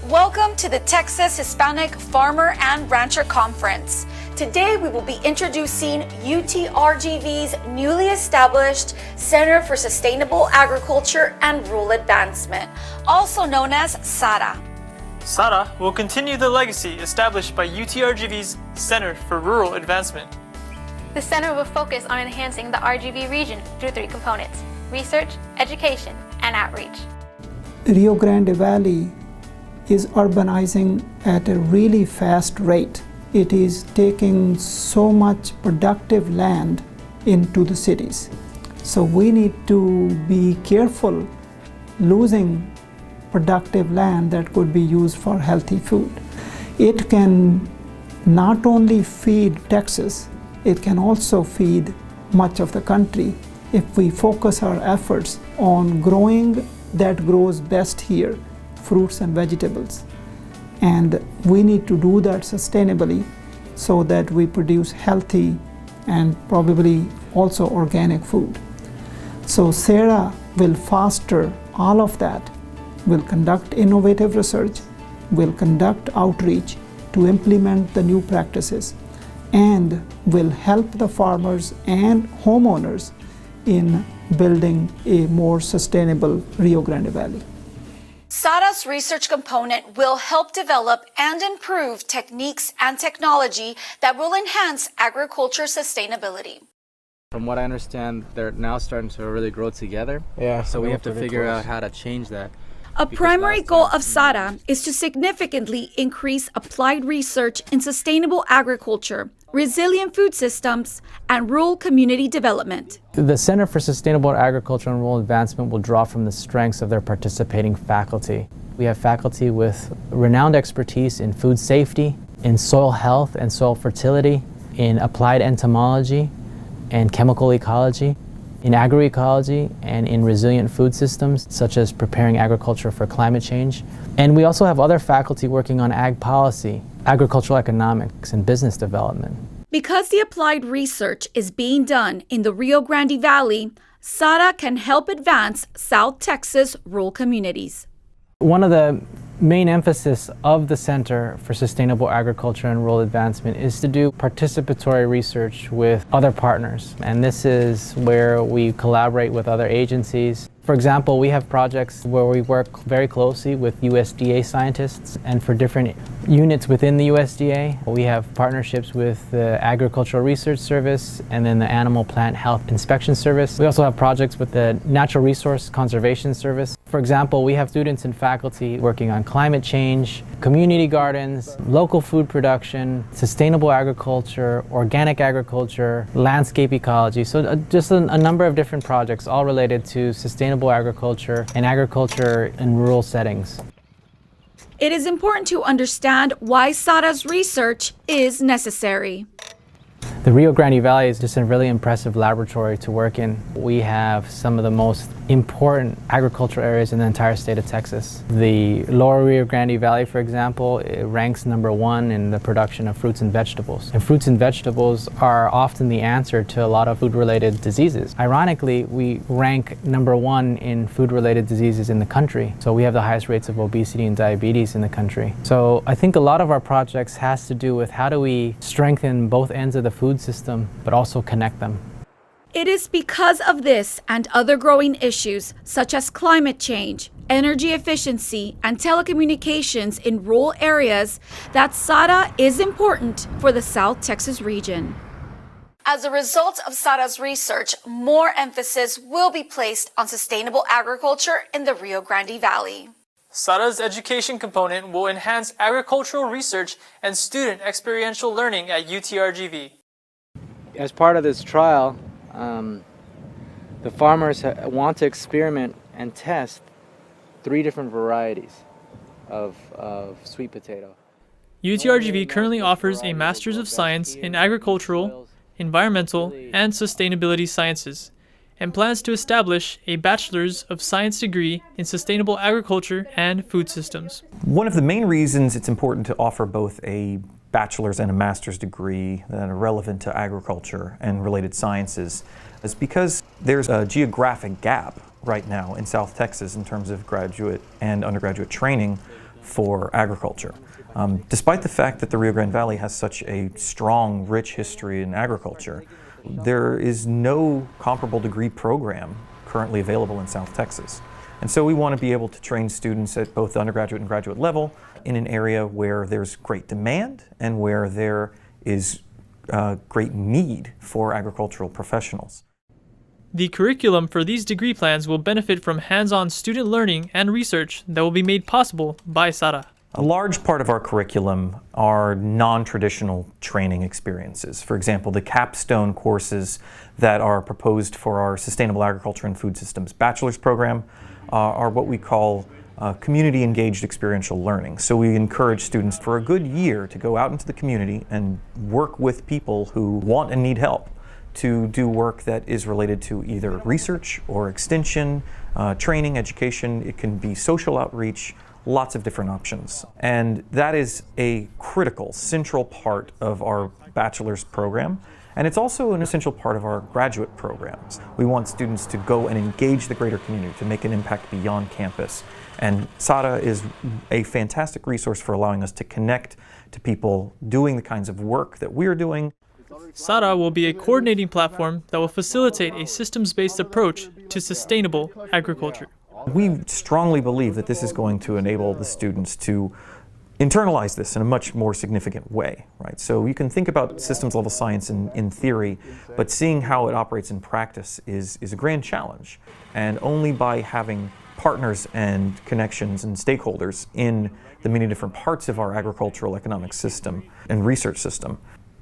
Welcome to the Texas Hispanic Farmer and Rancher Conference. Today we will be introducing UTRGV's newly established Center for Sustainable Agriculture and Rural Advancement, also known as SARA. SARA will continue the legacy established by UTRGV's Center for Rural Advancement. The center will focus on enhancing the RGV region through three components: research, education, and outreach. Rio Grande Valley is urbanizing at a really fast rate. It is taking so much productive land into the cities. So we need to be careful losing productive land that could be used for healthy food. It can not only feed Texas, it can also feed much of the country if we focus our efforts on growing that grows best here, fruits and vegetables. And we need to do that sustainably so that we produce healthy and probably also organic food. So SARA will foster all of that, will conduct innovative research, will conduct outreach to implement the new practices, and will help the farmers and homeowners in building a more sustainable Rio Grande Valley. SARA's research component will help develop and improve techniques and technology that will enhance agriculture sustainability. From what I understand, they're now starting to really grow together. Yeah. So we have to figure out how to change that. A primary goal of SARA is to significantly increase applied research in sustainable agriculture, resilient food systems, and rural community development. The Center for Sustainable Agriculture and Rural Advancement will draw from the strengths of their participating faculty. We have faculty with renowned expertise in food safety, in soil health and soil fertility, in applied entomology and chemical ecology, in agroecology, and in resilient food systems, such as preparing agriculture for climate change. And we also have other faculty working on ag policy, agricultural economics, and business development. Because the applied research is being done in the Rio Grande Valley, SARA can help advance South Texas rural communities. One of the main emphasis of the Center for Sustainable Agriculture and Rural Advancement is to do participatory research with other partners. And this is where we collaborate with other agencies. For example, we have projects where we work very closely with USDA scientists, and for different units within the USDA, we have partnerships with the Agricultural Research Service and then the Animal Plant Health Inspection Service. We also have projects with the Natural Resource Conservation Service. For example, we have students and faculty working on climate change, community gardens, local food production, sustainable agriculture, organic agriculture, landscape ecology. So just a number of different projects, all related to sustainable agriculture and agriculture in rural settings. It is important to understand why SARA's research is necessary. The Rio Grande Valley is just a really impressive laboratory to work in. We have some of the most important agricultural areas in the entire state of Texas. The lower Rio Grande Valley, for example, it ranks #1 in the production of fruits and vegetables. And fruits and vegetables are often the answer to a lot of food-related diseases. Ironically, we rank #1 in food-related diseases in the country. So we have the highest rates of obesity and diabetes in the country. So I think a lot of our projects has to do with how do we strengthen both ends of the food system, but also connect them. It is because of this and other growing issues, such as climate change, energy efficiency, and telecommunications in rural areas, that SARA is important for the South Texas region. As a result of SARA's research, more emphasis will be placed on sustainable agriculture in the Rio Grande Valley. SARA's education component will enhance agricultural research and student experiential learning at UTRGV. As part of this trial, the farmers want to experiment and test 3 different varieties of sweet potato. UTRGV currently offers a Master's of Science in Agricultural, Environmental, and Sustainability Sciences, and plans to establish a Bachelor's of Science degree in Sustainable Agriculture and Food Systems. One of the main reasons it's important to offer both a bachelor's and a master's degree that are relevant to agriculture and related sciences is because there's a geographic gap right now in South Texas in terms of graduate and undergraduate training for agriculture. Despite the fact that the Rio Grande Valley has such a strong, rich history in agriculture, there is no comparable degree program currently available in South Texas. And so we want to be able to train students at both the undergraduate and graduate level in an area where there's great demand and where there is great need for agricultural professionals. The curriculum for these degree plans will benefit from hands-on student learning and research that will be made possible by SARA. A large part of our curriculum are non-traditional training experiences. For example, the capstone courses that are proposed for our Sustainable Agriculture and Food Systems Bachelor's program are what we call community-engaged experiential learning. So we encourage students for a good year to go out into the community and work with people who want and need help to do work that is related to either research or extension, training, education. It can be social outreach, lots of different options. And that is a critical, central part of our bachelor's program. And it's also an essential part of our graduate programs. We want students to go and engage the greater community, to make an impact beyond campus. And SARA is a fantastic resource for allowing us to connect to people doing the kinds of work that we're doing. SARA will be a coordinating platform that will facilitate a systems-based approach to sustainable agriculture. We strongly believe that this is going to enable the students to internalize this in a much more significant way, right? So you can think about systems level science in theory, but seeing how it operates in practice is a grand challenge. And only by having partners and connections and stakeholders in the many different parts of our agricultural economic system and research system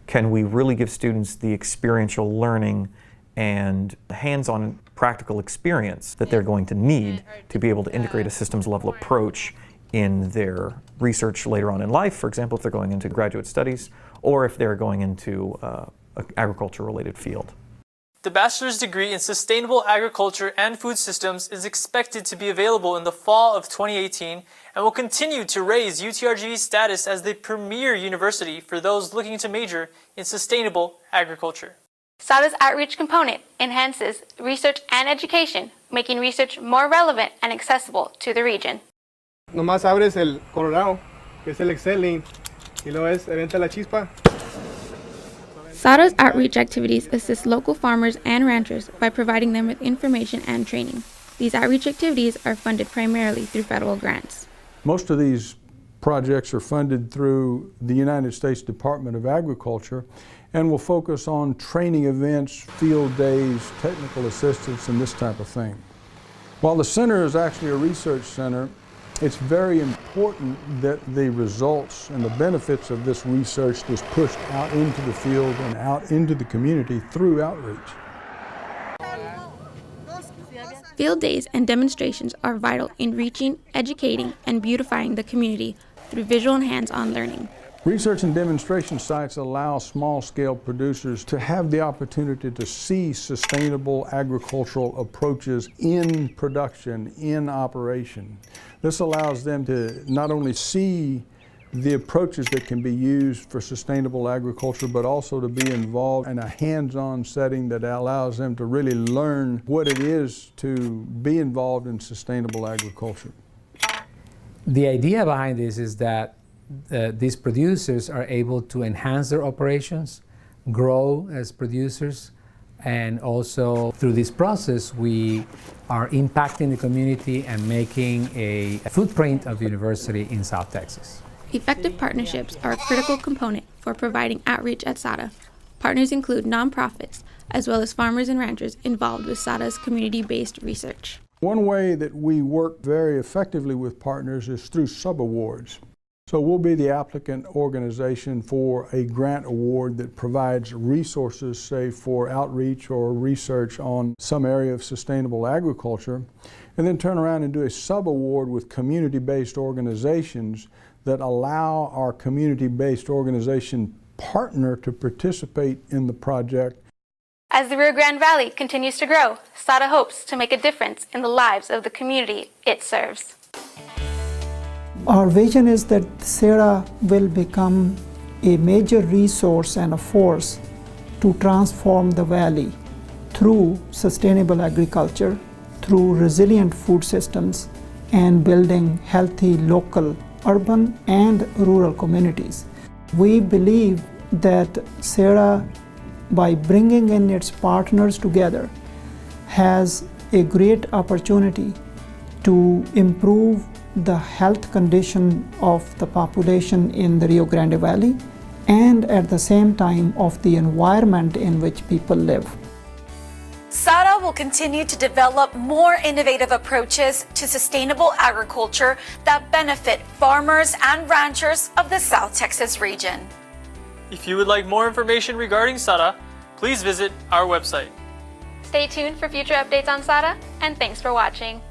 can we really give students the experiential learning and hands-on practical experience that they're going to need to be able to integrate a systems level approach in their research later on in life, for example, if they're going into graduate studies or if they're going into an agriculture-related field. The bachelor's degree in Sustainable Agriculture and Food Systems is expected to be available in the fall of 2018 and will continue to raise UTRGV's status as the premier university for those looking to major in sustainable agriculture. SARA's outreach component enhances research and education, making research more relevant and accessible to the region. Nomás abres el Colorado, que es el Excel link, y luego es Eventa la Chispa. SARA's outreach activities assist local farmers and ranchers by providing them with information and training. These outreach activities are funded primarily through federal grants. Most of these projects are funded through the United States Department of Agriculture and will focus on training events, field days, technical assistance, and this type of thing. While the center is actually a research center, it's very important that the results and the benefits of this research is pushed out into the field and out into the community through outreach. Field days and demonstrations are vital in reaching, educating, and beautifying the community through visual and hands-on learning. Research and demonstration sites allow small-scale producers to have the opportunity to see sustainable agricultural approaches in production, in operation. This allows them to not only see the approaches that can be used for sustainable agriculture, but also to be involved in a hands-on setting that allows them to really learn what it is to be involved in sustainable agriculture. The idea behind this is that these producers are able to enhance their operations, grow as producers, and also through this process we are impacting the community and making a footprint of the university in South Texas. Effective partnerships are a critical component for providing outreach at SARA. Partners include nonprofits, as well as farmers and ranchers involved with SARA's community-based research. One way that we work very effectively with partners is through subawards. So we'll be the applicant organization for a grant award that provides resources, say, for outreach or research on some area of sustainable agriculture, and then turn around and do a sub-award with community-based organizations that allow our community-based organization partner to participate in the project. As the Rio Grande Valley continues to grow, SARA hopes to make a difference in the lives of the community it serves. Our vision is that SARA will become a major resource and a force to transform the valley through sustainable agriculture, through resilient food systems, and building healthy local urban and rural communities. We believe that SARA, by bringing in its partners together, has a great opportunity to improve the health condition of the population in the Rio Grande Valley and at the same time of the environment in which people live. SARA will continue to develop more innovative approaches to sustainable agriculture that benefit farmers and ranchers of the South Texas region. If you would like more information regarding SARA, please visit our website. Stay tuned for future updates on SARA, and thanks for watching.